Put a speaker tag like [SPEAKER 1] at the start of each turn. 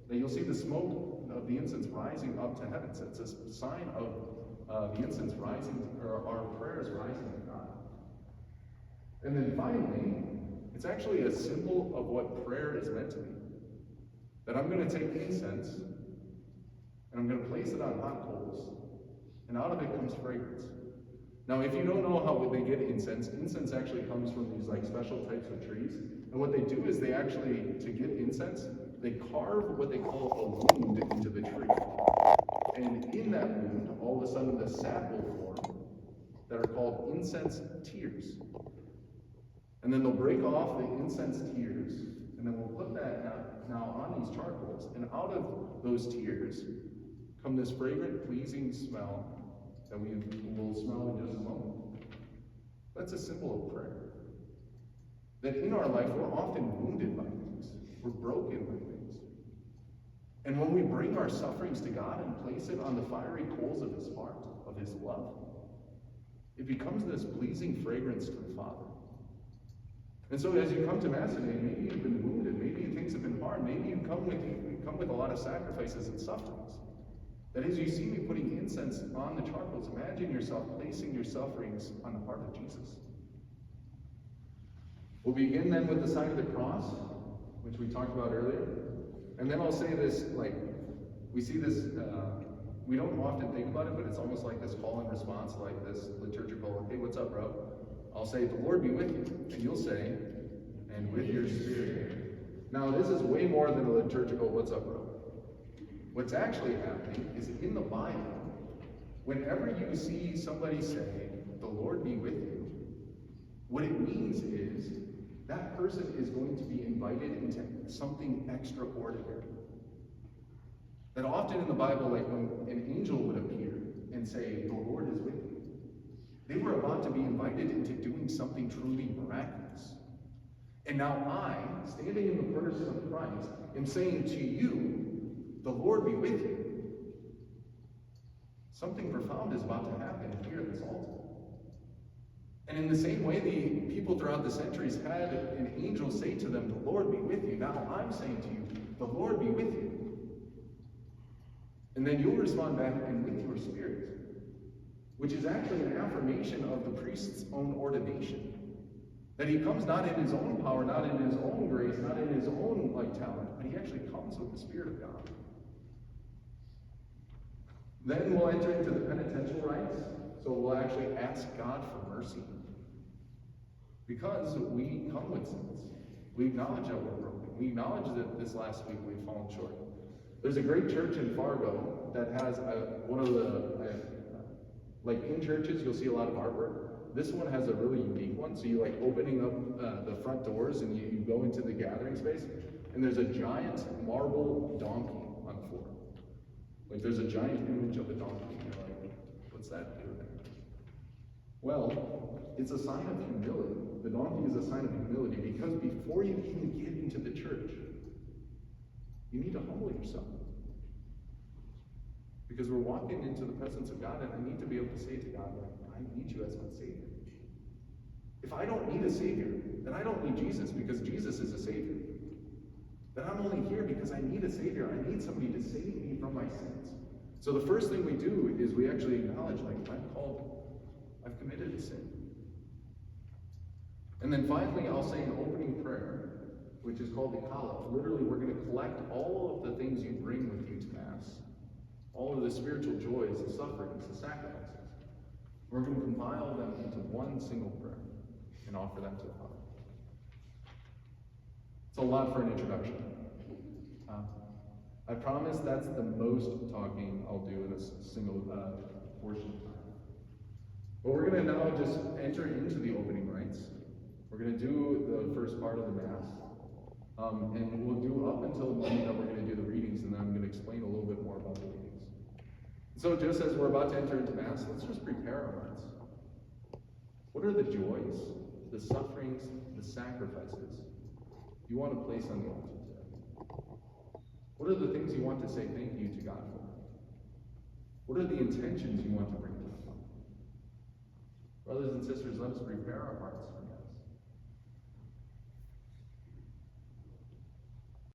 [SPEAKER 1] that you'll see the smoke of the incense rising up to heaven. So it's a sign of the incense rising, or our prayers rising to God. And then finally, it's actually a symbol of what prayer is meant to be. That I'm going to take incense, and I'm going to place it on hot coals, and out of it comes fragrance. Now, if you don't know how they get incense, incense actually comes from these like special types of trees. And what they do is they actually, to get incense, they carve what they call a wound into the tree. And in that wound, all of a sudden the sap will form that are called incense tears. And then they'll break off the incense tears, and then we'll put that now on these charcoals. And out of those tears come this fragrant, pleasing smell that we will smell in just a moment. That's a symbol of prayer. That in our life, we're often wounded by things. We're broken by things. And when we bring our sufferings to God and place it on the fiery coals of his heart, of his love, it becomes this pleasing fragrance to the Father. And so as you come to Mass today, maybe you've been wounded, maybe things have been hard, maybe you come with a lot of sacrifices and sufferings. That as you see me putting incense on the charcoals, imagine yourself placing your sufferings on the heart of Jesus. We'll begin then with the sign of the cross, which we talked about earlier. And then I'll say this, we see this, we don't often think about it, but it's almost like this call and response, like this liturgical, hey, what's up, bro? I'll say, the Lord be with you. And you'll say, and with your spirit. Now, this is way more than a liturgical, what's up, bro? What's actually happening is in the Bible, whenever you see somebody say, the Lord be with you, what it means is that person is going to be invited into something extraordinary. That often in the Bible, like when an angel would appear and say, the Lord is with you, they were about to be invited into doing something truly miraculous. And now I, standing in the person of Christ, am saying to you, the Lord be with you. Something profound is about to happen here at this altar. And in the same way, the people throughout the centuries had an angel say to them, the Lord be with you. Now I'm saying to you, the Lord be with you. And then you'll respond back, and with your spirit, which is actually an affirmation of the priest's own ordination. That he comes not in his own power, not in his own grace, not in his own talent, but he actually comes with the Spirit of God. Then we'll enter into the penitential rites. So we'll actually ask God for mercy. Because we come with sins. We acknowledge that we're broken. We acknowledge that this last week we've fallen short. There's a great church in Fargo that has one of the, like in churches, you'll see a lot of artwork. This one has a really unique one. So you opening up the front doors and you go into the gathering space, and there's a giant marble donkey on the floor. There's a giant image of a donkey, and you're like, what's that doing? Well, it's a sign of humility. The donkey is a sign of humility because before you even get into the church, you need to humble yourself. Because we're walking into the presence of God, and I need to be able to say to God, I need you as my Savior. If I don't need a Savior, then I don't need Jesus, because Jesus is a Savior. Then I'm only here because I need a Savior. I need somebody to save me from my sins. So the first thing we do is we actually acknowledge, I've committed a sin. And then finally, I'll say an opening prayer, which is called the Kala. Literally, we're going to collect all of the things you bring with you to Mass. All of the spiritual joys, the sufferings, the sacrifices. We're going to compile them into one single prayer and offer that to the Father. It's a lot for an introduction. I promise that's the most talking I'll do in a single portion of time. But we're going to now just enter into the opening rites. We're going to do the first part of the Mass. And we'll do up until the moment that we're going to do the readings, and then I'm going to explain a little bit more about the readings. So just as we're about to enter into Mass, let's just prepare our hearts. What are the joys, the sufferings, the sacrifices you want to place on the altar today? What are the things you want to say thank you to God for? What are the intentions you want to bring to the Father? Brothers and sisters, let us prepare our hearts for